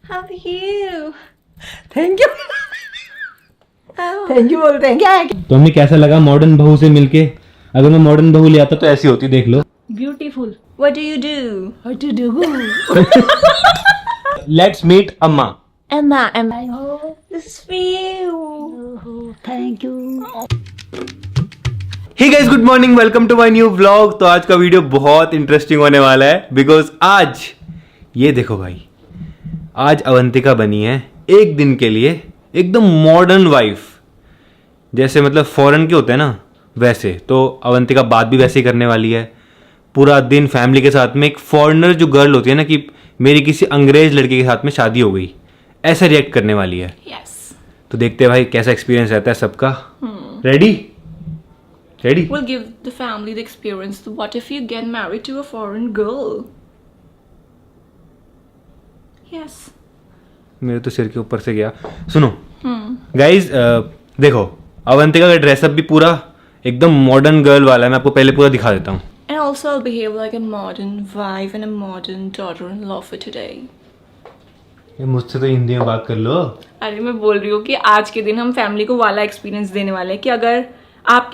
How are you? Thank you Oh. Thank you बोलते हैं क्या? तो हमें कैसा लगा मॉडर्न बहू से मिलके? अगर मैं मॉडर्न बहू ले आता तो ऐसी होती, देख लो। Beautiful. What do you do? What do do? Let's meet अम्मा। Emma. This is for you. Thank you. Hey guys, good morning, welcome to my new vlog. तो आज का वीडियो बहुत इंटरेस्टिंग होने वाला है बिकॉज आज ये देखो भाई, आज अवंतिका बनी है एक दिन के लिए एकदम मॉडर्न वाइफ। जैसे मतलब फॉरेन के होते हैं ना, वैसे। तो अवंतिका बात भी वैसे ही करने वाली है पूरा दिन फैमिली के साथ में। एक फॉरेनर जो गर्ल होती है ना, कि मेरी किसी अंग्रेज लड़के के साथ में शादी हो गई, ऐसा रिएक्ट करने वाली है। Yes. तो देखते हैं भाई कैसा एक्सपीरियंस रहता है सबका। Ready? Ready? We'll give the family the experience. What if you get married to a foreign girl? Yes. मेरे तो सिर के ऊपर से गया। सुनो गाइज, देखो अवंतिका का ड्रेसअप भी पूरा एकदम मॉडर्न गर्ल वाला है। मैं आपको पहले पूरा दिखा देता हूँ। And also I'll behave like a modern wife and a modern daughter-in-law for today. ये मुझसे तो हिंदी में बात कर लो। अरे मैं बोल रही हूँ कि आज के दिन हम फैमिली को वाला एक्सपीरियंस देने वाले हैं कि अगर आप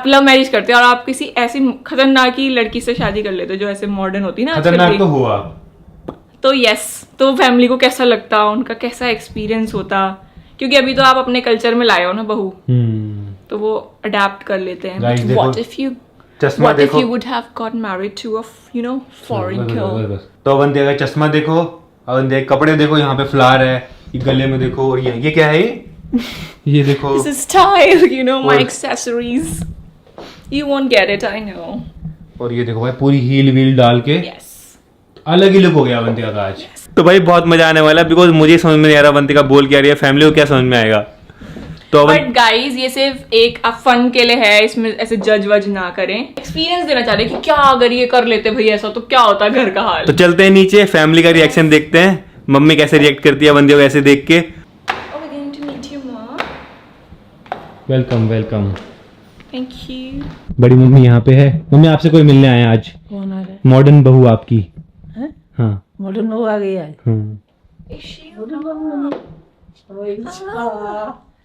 लव मैरिज करते हो और आप किसी ऐसी खतरनाक ही लड़की से शादी कर लेते हो जो ऐसे मॉडर्न होती है ना आजकल खतरनाक की, तो हुआ। तो यस, तो फैमिली को कैसा लगता, उनका कैसा एक्सपीरियंस होता, क्योंकि अभी तो आप अपने कल्चर में लाए हो ना बहू, तो वो अडेप्ट कर लेते हैं। Guys, देखो, What if you चश्मा What if देखो। you would have got married to a foreign बस, girl? बस, बस। तो अवंतिका का चश्मा देखो, अवंतिका के कपड़े देखो, यहाँ पे फ्लावर है, ये गले में देखो, और ये क्या है? ये देखो। This is style, my और- accessories. You won't get it, I know. और ये देखो भाई, पूरी हील वील डाल के Yes. अलग ही लुक हो गया अवंतिका का आज। तो भाई बहुत मजा आने वाला है बिकॉज मुझे समझ में नहीं आ रहा अवंतिका बोल क्या रही है, फैमिली को क्या समझ में आएगा। तो बट गाइज ये सिर्फ एक फन के लिए है, इसमें ऐसे जज वज ना करें। एक्सपीरियंस देना चाह रहे हैं कि क्या अगर ये कर लेते भाई ऐसा तो क्या होता घर का हाल। तो चलते हैं नीचे, फैमिली का रिएक्शन देखते हैं। मम्मी कैसे रिएक्ट करती है अवंतिका को ऐसे देख के। Oh, we're going to meet you, Mom. Welcome welcome. Thank you. बड़ी मम्मी यहाँ पे है। मम्मी आपसे कोई मिलने आया आज, कौन आ रहा है? मॉडर्न बहू आपकी। हैं? हाँ। मॉडर्न बहू आ गई है। Is she?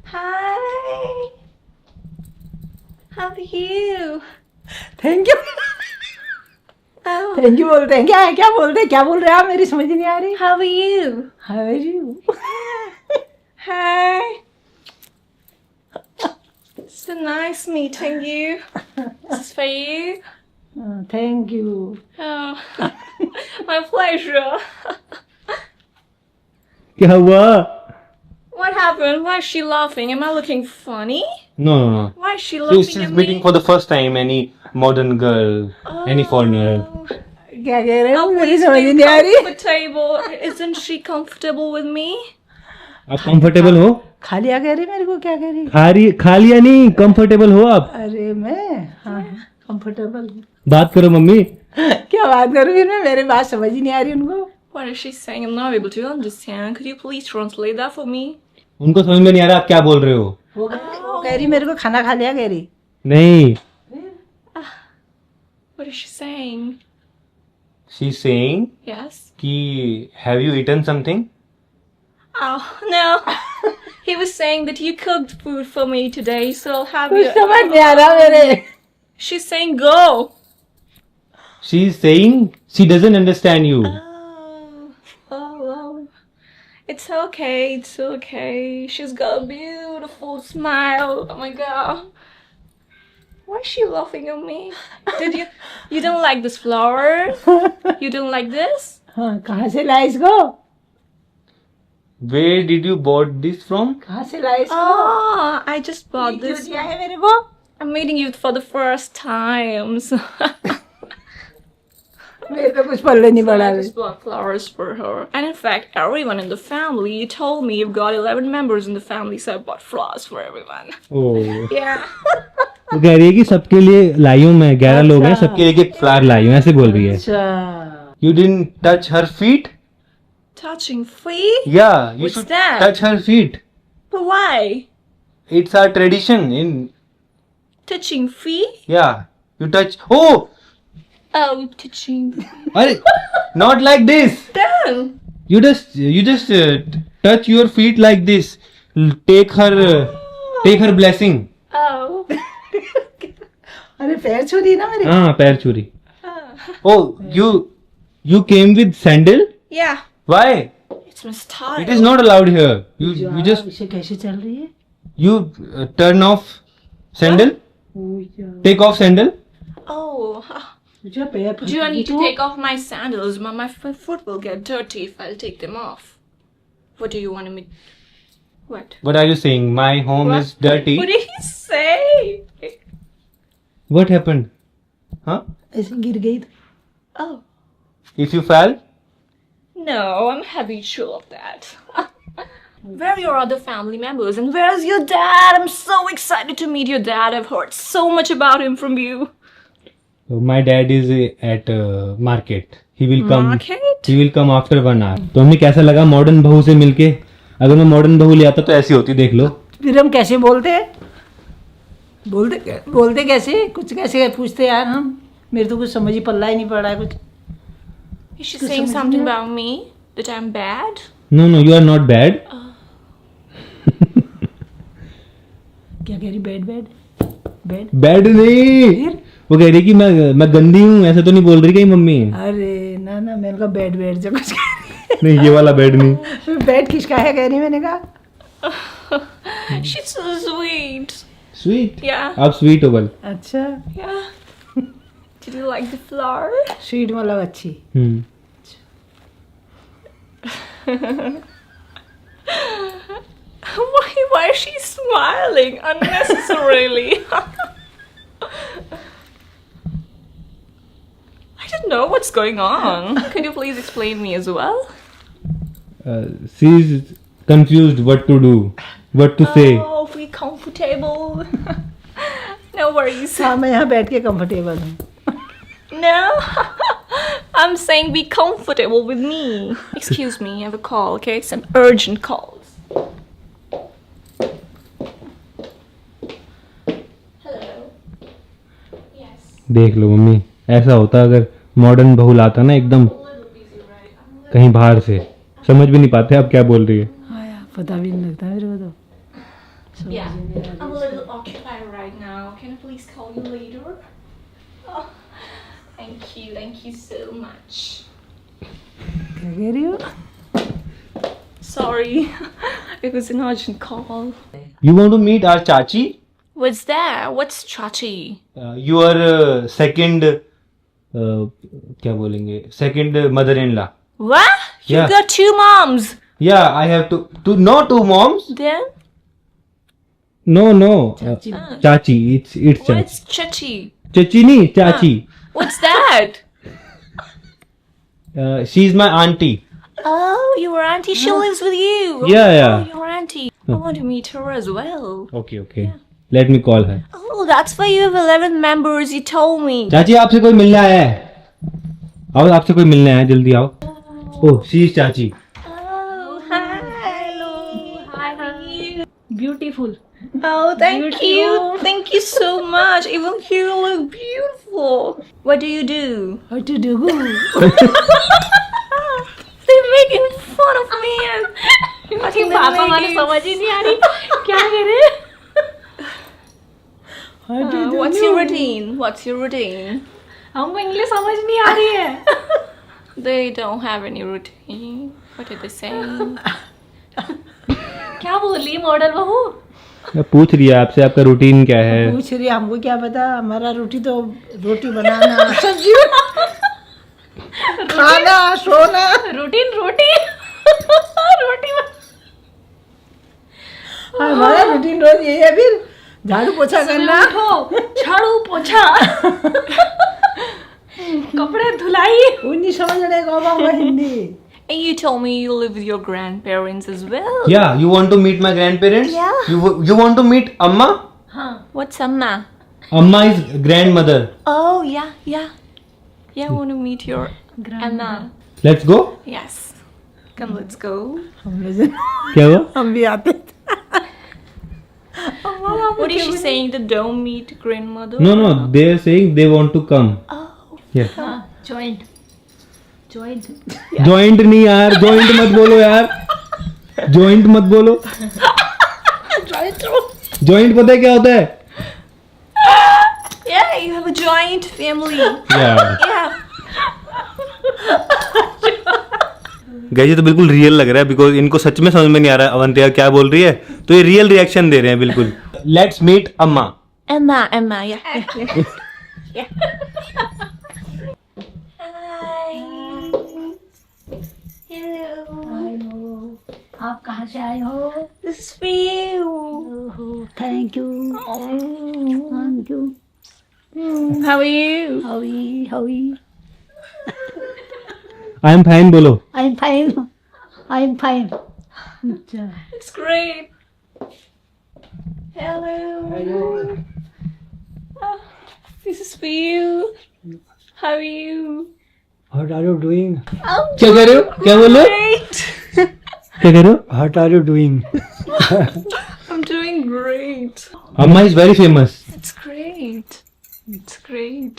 Hi. How are you? Thank you Oh. Thank you बोलते हैं क्या? क्या बोलते हैं? क्या बोल रहे हैं आप? मेरी समझ नहीं आ रही। How are you? How are you? Hi. So nice meeting you. This is for you. Thank you. Oh, my pleasure. क्या हुआ? What happened? Why is she laughing? Am I looking funny? No no no, Why is she laughing at me? Meeting for the first time any modern girl, any foreigner. क्या कह रहे हो? Oh, मेरी please समझ be नहीं आ रही। comfortable. Isn't she comfortable with me? आप comfortable हो? खालिया कह रही मेरे को, क्या कह रही? खा लिया नहीं, कंफर्टेबल हो आप? अरे मैं हाँ कंफर्टेबल हूँ। बात करो मम्मी। क्या बात करूँ फिर मैं? मेरी बात समझ ही नहीं आ रही उनको। What is she saying? I'm not able to understand. Could you please translate that for me? उनको समझ में नहीं आ रहा आप क्या बोल रहे हो। वो कह रही मेरे को खाना खा लिया कह रही। नहीं, What is she saying? She is saying Yes? कि have you eaten something. Oh, no. He was saying that you cooked food for me today, so I'll have कुछ you. समझ नहीं आ रहा मेरे। She's saying go. She is saying she doesn't understand you. Oh. It's okay, it's okay. She's got a beautiful smile. Oh my god. Why is she laughing at me? You don't like this flower? You don't like this? हाँ कहाँ से लाए इसको? Where did you bought this from? कहाँ से लाए इसको? Oh, I just bought क्यों this. दिया है मेरे को? I'm meeting you for the first time. So मेरे तो कुछ पल्ले नहीं पड़ा। I just bought flowers for her. And in fact, everyone in the family, you told me you've got 11 members in the family, so I bought flowers for everyone. Oh, Yeah. वो कह रही है कि सबके लिए लाई हूँ मैं, 11 लोग हैं, सबके लिए एक फ्लावर लाई हूँ, ऐसे बोल रही है। अच्छा you didn't touch her feet? Touching feet? या you What's should that? Touch her feet. But why? It's our tradition in. Touching feet? या you touch. Oh Oh, touching. अरे, not like this. Then, You just touch your feet like this. Take her blessing. Oh. अरे पैर छू दी ना मेरे. हाँ पैर छुरी. Oh, you came with sandal? Yeah. Why? It's my style. It is not allowed here. You just इसे कैसे चल रही है? you turn off sandal. Take off sandal. Oh. मुझे पैर फट Do I गई need to तो. take off my sandals? My foot will get dirty if I'll take them off. What do you want me? What? What are you saying? My home What? is dirty. What did he say? What happened? Huh? ऐसे गिर गई तो. Oh. If you fell? No, I'm habitual of that. Where are your other family members? And where's your dad? I'm so excited to meet your dad. I've heard so much about him from you. My dad is at market. He will come. Market? He will come after 1 hour. तो हमें कैसा लगा modern बहू से मिलके? अगर मैं modern बहू ले आता तो ऐसी होती, देख लो. फिर हम कैसे बोलते बोलते कैसे कुछ कैसे पूछते यार हम. मेरे तो कुछ समझ ही पल्ला ही नहीं पड़ रहा है कुछ. Is she saying something about me? That I'm bad? No, you are not bad. क्या कह रही? बैड Bad नहीं. वो कह रही कि मैं गंदी हूँ, ऐसा तो नहीं बोल रही कहीं मम्मी. अरे ना मैंने कहा बैड जो कुछ नहीं ये वाला बेड नहीं. बैड किसका है कह रही मैंने कहा. She's so sweet. Sweet. Yeah. आप स्वीट हो बल. अच्छा Yeah. Did you like the flower? Sweet मतलब अच्छी. Why is she smiling unnecessarily? I don't know what's going on. Could you please explain me as well? She is confused what to do, what to say. Oh, be comfortable. No worries. हाँ मैं यहाँ बैठ के comfortable हूँ. No. I'm saying be comfortable with me. Excuse me, I have a call, okay? Some urgent calls. Hello. Yes. देख लो mummy, ऐसा होता अगर मॉडर्न बहू लाता ना एकदम कहीं बाहर से, समझ भी नहीं पाते आप क्या बोल रही है. हाँ यार पता भी नहीं लगता मेरे को तो. Yeah. I'm a little occupied right now. Can I please call you later? Oh, thank you so much. क्या कह रही हो? Sorry, it was an urgent call. You want to meet our चाची? What's that? What's chachi? Your second क्या बोलेंगे? Second mother-in-law. What? You Yeah. got two moms. Yeah, I have two no two moms. Then No. चाची. It's चाची. what's chachi? चाची नहीं चाची. What's that? She is my auntie. Oh, your auntie. She lives with you. Yeah. Oh, your auntie. I want to meet her as well. Okay. Let me call her. Oh, that's why you have 11 members. You told me. चाची आपसे कोई मिलने आया है. आओ आपसे कोई मिलने आया है, जल्दी आओ. Oh, she is चाची. Oh, hi. Hello. Hi, how are you? Beautiful. Oh, thank you. Thank you so much. Even you look beautiful. What do you do? What to do? They're making fun of me. पापा माने समझ ही नहीं आ रही क्या कह रहे. What's your routine? हमको English समझ नहीं आ रही है. They don't have any routine. What are they saying? क्या बोली मॉडल बहू? पूछ रही है आपसे आपका रूटीन क्या है. पूछ रही है, हमको क्या पता. हमारा रोटी बनाना सब्जी खाना सोना. रोटी हमारा रूटीन रोज यही है. फिर झाड़ू पोछा करना. झाड़ू पोछा कपड़े धुलाई. उन्हीं समझ रहे को Hindi. And you told me you live with your grandparents as well. Yeah, you want to meet my grandparents? Yeah. You want to meet Amma? What's Amma? Amma is grandmother. Oh, yeah. Yeah, I want to meet your Amma. Let's go. Yes. Come, let's go. हम लोग क्या हुआ? हम भी आते थे. What is she saying? That don't meet grandmother? No, they are saying they want to come. Oh. Yeah. Joint joint joint नहीं यार, जॉइंट मत बोलो यार, जॉइंट मत बोलो। जॉइंट पता है क्या होता है? Yeah, you have a joint family. यार Yeah. गाइस ये तो बिल्कुल रियल लग रहा है, बिकॉज इनको सच में समझ में नहीं आ रहा अवंतिका क्या बोल रही है, तो ये रियल रिएक्शन दे रहे हैं बिल्कुल। लेट्स मीट अम्मा। Emma, yeah. Yeah. Hi. Hello. आप कहाँ से आए हो? This is for you. Thank you thank you. How are you? How I am fine बोलो। I am fine. अच्छा It's great. Hello. Oh, this is for you. How are you? What are you doing? I'm क्या कह रहे हो? क्या बोल रहे हो? great. क्या कह रहे हो? What are you doing? I'm doing great. अम्मा is very famous. It's great. It's great.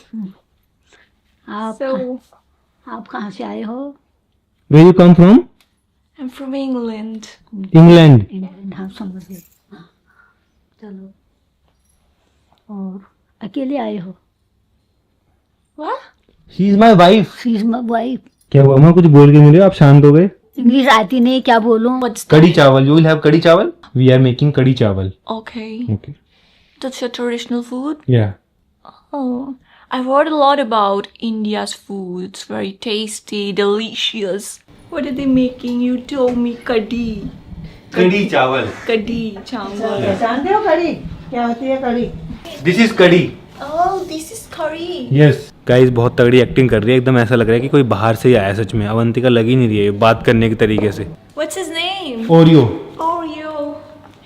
आप So, आप कहाँ से आए हो? Where you come from? I'm from England. England. England. हाँ समझ गए। हाँ, चलो। और अकेले आए हो? What? She is my wife. She is my wife. क्या हुआ अम्मा, कुछ बोल के मिले आप शांत हो गए? इंग्लिश आती नहीं, क्या बोलूं? What's कड़ी चावल, यू विल हैव कड़ी चावल? वी आर मेकिंग कड़ी चावल। Okay. Okay That's your traditional food? या Oh, I've heard a lot about India's food. It's very tasty, delicious. What are they making? You told me kadi. कड़ी चावल। Kadi chawal. जानते हो कड़ी क्या होती है? कड़ी दिस इज कड़ी। Oh, this is curry. Yes guys बहुत तगड़ी एक्टिंग कर रही है, एकदम ऐसा लग रहा है कि कोई बाहर से ही आया सच में। अवंतिका लग ही नहीं रही है बात करने के तरीके से। What's his name? Oreo. Oreo.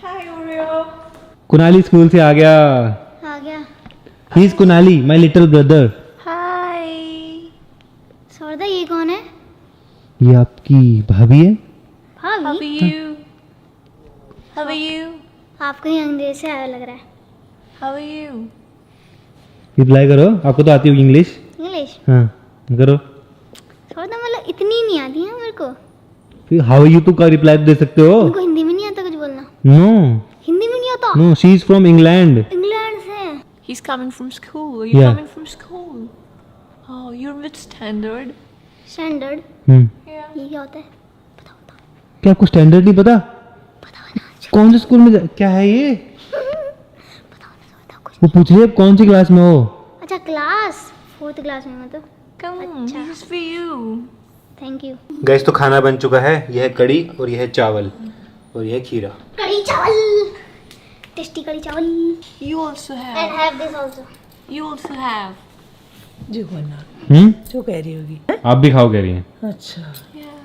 Hi, Oreo. Kunali school से आ गया। आ गया. He is Kunali my little brother. Hi. सौरदा ये कौन है? ये आपकी भाभी है? How are भाभी you? How are you? आपको ही अंग्रेज से आया लग रहा है। How are you? रिप्लाई करो, आपको तो आती होगी इंग्लिश। इंग्लिश हाँ करो। सौरदा मतलब इतनी नहीं आती है मेरे को। फिर हाउ यू टू का रिप्लाई दे सकते हो। उनको हिंदी में नहीं आता कुछ बोलना। नो हिंदी में नहीं आता। No she is from England. England से। He's coming from school. Are you Yeah. coming from school? Oh, you're with standard. Standard Yeah. ये क्या होता है? क्या आपको स्टैंडर्ड नहीं पता? कौन से स्कूल में क्या है ये? वो पूछ रही है कौन सी क्लास में हो। अच्छा क्लास 4th क्लास में मतलब। Come on, अच्छा। this is for you. Thank you. Gas तो खाना बन चुका है, यह है कड़ी और यह है चावल और यह है खीरा। कड़ी चावल टेस्टी कड़ी चावल। You also and have. Have this also. You also have. जो बोलना हम्म, जो कह रही होगी। आप भी खाओ कह रही हैं। अच्छा Yeah.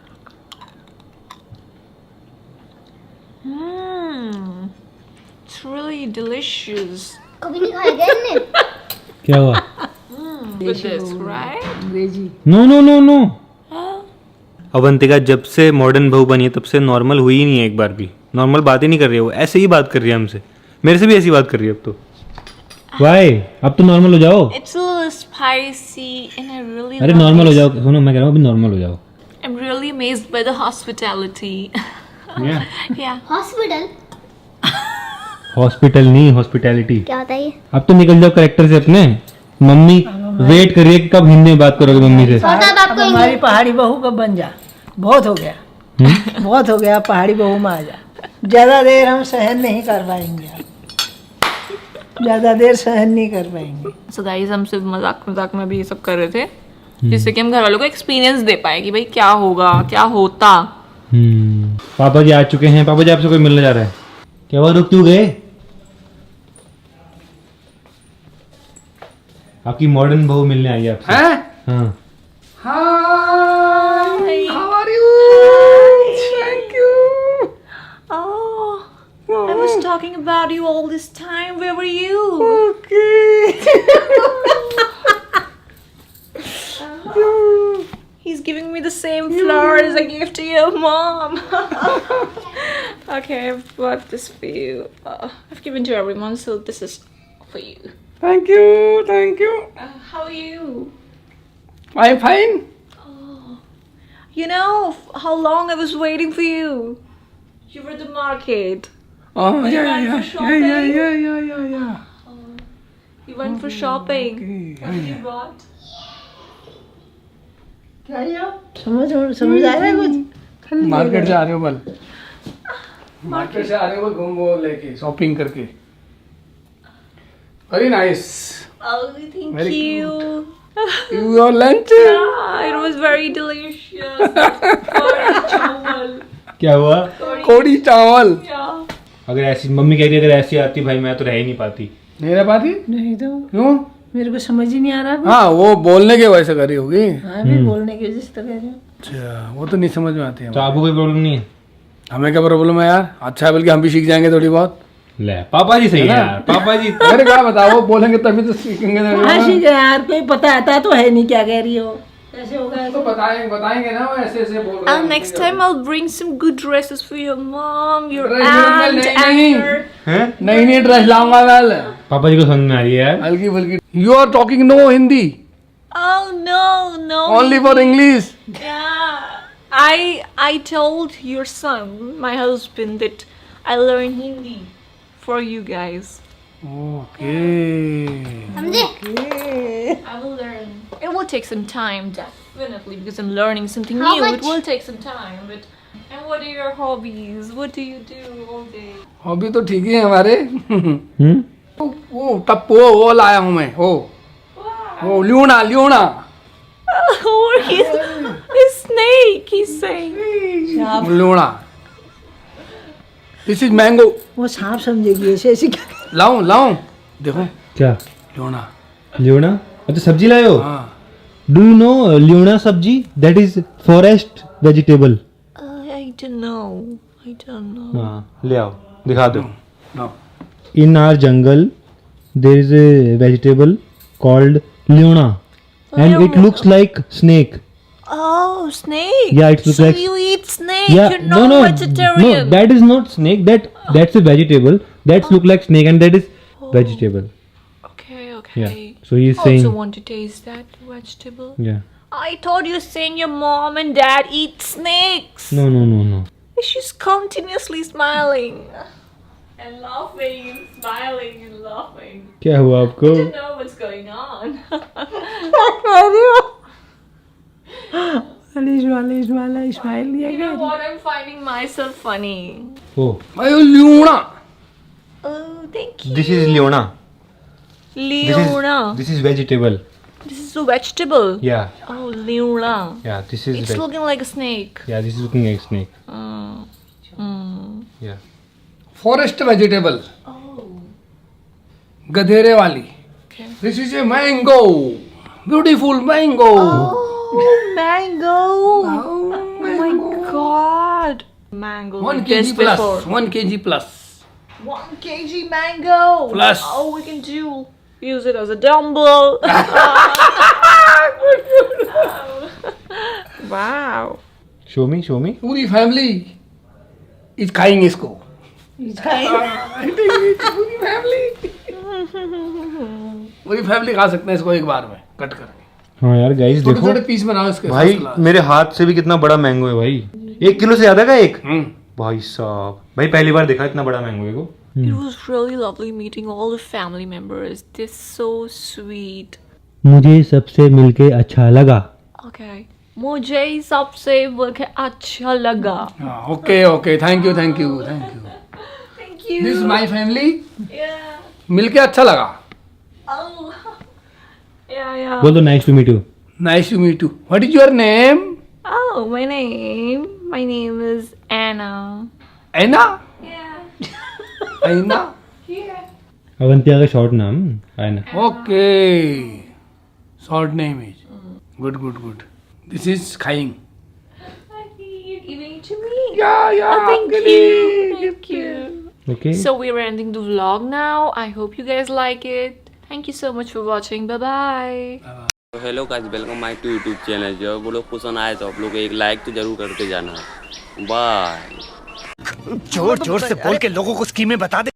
Mmm. It's really delicious. कभी नहीं खाया क्या इनने? क्या हुआ? With this, right? Angrezi. No no no no. Oh. Avantika जब से मॉडर्न बहू बनी है तब से नॉर्मल हुई ही नहीं है, एक बार भी नॉर्मल बात ही नहीं कर रही है। वो ऐसे ही बात कर रही है हमसे, मेरे से भी ऐसी बात कर रही है अब तो। वाई अब तो नॉर्मल हो जाओ। It's a little spicy and I really अरे love नॉर्मल हो it. जाओ, सुनो मैं कह रहा हूँ अभी नॉर्मल हो जाओ। I'm really amazed by the hospitality. Yeah. Hospital hospital नहीं हॉस्पिटैलिटी। क्या होता है ये? अब तो निकल जाओ करेक्टर से अपने। मम्मी वेट करिए कि कब हिंदी में बात करोगे मम्मी से। सौरदा अब अब आपको हमारी पहाड़ी बहू कब बन जा। बहुत हो गया बहुत हो गया, पहाड़ी बहू में आ जा। ज्यादा देर हम सहन नहीं कर पाएंगे, ज्यादा देर सहन नहीं कर पाएंगे। So guys, हम सिर्फ मजाक में भी ये सब कर रहे थे जिससे कि हम घर वालों को एक्सपीरियंस दे पाए कि भाई क्या होगा, क्या होता। पापा जी आ चुके हैं। पापा जी आपसे कोई मिलने जा रहा है। क्या हुआ, रुक क्यों गए? आपकी मॉडर्न बहू मिलने आई है आपसे। हाँ hi how are you? Thank you. Oh, I was talking about you all this time. Where were you? He's giving me the same flowers I gave to your mom. Okay, I've bought this for you. I've given to everyone, so this is for you. Thank you thank you. How are you? I am fine. You know how long I was waiting for you. You were at the market. Oh, You yeah, went yeah, for shopping? yeah. You went for shopping. What did you bought? क्या ये समझ आ रहा है कुछ? Market से आ रहे हो बल मार्केट से आ रहे हो बल घूम वो लेके शॉपिंग करके very nice Oh, thank Very you. Your lunch Yeah, it was very delicious. Curry chawal. क्या हुआ? कोड़ी चावल Yeah. अगर ऐसी मम्मी कह रही अगर ऐसी आती भाई मैं तो रह ही नहीं पाती। नहीं रह पाती नहीं तो क्यों मेरे को समझ ही नहीं आ रहा। हाँ वो बोलने के वजह से करी होगी हाँ भी बोलने की वजह से तो कह रही हूँ। अच्छा वो तो नहीं समझ में आती है तो आपको कोई प्रॉब्लम नहीं है? हमें क्या प्रॉब्लम है यार अच्छा है बल्कि हम भी सीख जाएंगे थोड़ी बहुत ले पापा जी सही है यार, पापा जी। अरे क्या बताओ वो बोलेंगे तभी तो सीखेंगे हाँ ठीक है यार, कोई पता आता तो है नहीं क्या कह रही हो, कैसे होगा तो बताएंगे ना वो ऐसे ऐसे बोल रहे And हैं next time I'll bring some good dresses for your mom, your Dress aunt, नहीं, and नहीं। your... हैं? नहीं ड्रेस लाऊंगा मैं पापा जी को समझ में आ रही है यार। हल्की फुल्की you are talking no Hindi Oh no. Only for English Yeah. I told your son, my husband, that I learn Hindi for you guys. Okay समझे I will learn. It will take some time, definitely, because I'm learning something How new. much? It will take some time, but. And what are your hobbies? What do you do all day? Hobby तो ठीक ही है हमारे हम्म? वो तब वो लाया हूँ मैं वो ल्यूना Or his snake, he's saying. ल्यूना दिस इज मैंगो वो सांप समझेगी ऐसे ऐसे क्या। लाऊं देखो क्या? ल्यूना ल्यूना? अच्छा सब्जी लाए हो? हाँ डू यू नो ल्यूना सब्जी? That is forest vegetable. I don't know. हाँ ले आओ दिखा दो। No In our jungle there is a vegetable called ल्यूना and it looks like snake. Oh, snake. Yeah, it looks so like- you eat snake. Yeah, You're no, not no, vegetarian. that is not snake. That's a vegetable. That's look like snake, and that is vegetable. Okay. Yeah. So he's Also saying, want to taste that vegetable. yeah. I thought you were saying your mom and dad eat snakes. No. She's continuously smiling. And laughing and smiling and laughing. क्या हुआ आपको? I don't know what's going on. Smile दिया You know what? I'm finding myself funny. Oh, भाई lunar Oh, thank you. this is lunar. Leona. This is vegetable. This is a vegetable. Yeah. Oh, Leona. Yeah. This is. It's looking like a snake. Yeah. This is looking like snake. Yeah. Forest vegetable Oh. गधेरे वाली Okay. This is a mango beautiful mango Oh, mango. Oh my god. Mango. 1 we did kg plus before. 1 kg plus 1 kg mango. Plus. Oh, we can use it as a dumbbell. Wow. Show me. पूरी family is खाइंग इसको पूरी family खा सकते हैं इसको एक बार में cut करके हाँ यार गाइस छोटे देखो छोटे पीस बनाओ इसके भाई first class। मेरे हाथ से भी कितना बड़ा मैंगो है भाई। 1 किलो से ज्यादा का एक भाई साहब। भाई पहली बार देखा इतना बड़ा मैंगो है को। It was really lovely meeting all the family members. They're so sweet. मुझे सबसे मिलके अच्छा लगा। Okay. मुझे सबसे मिलकर अच्छा लगा. Okay thank you Thank you. This my family Yeah. मिलके अच्छा लगा Oh. Yeah. बोल दो nice to meet you. Nice to meet you what is your name Oh, my name is Anna. Anna Yeah. Anna Avantiya का short नाम है ना। Okay short name is good this is खाइंग You're giving it to me. या Thank you. Okay. So we're ending the vlog now. I hope you guys like it. Thank you so much for watching. Bye bye. तो hello guys welcome my to YouTube channel. जो वो लोग पसंद आए तो आप लोग एक लाइक तो जरूर करके जाना। बाय। जोर जोर से बोल के लोगों को स्कीमें बता दे।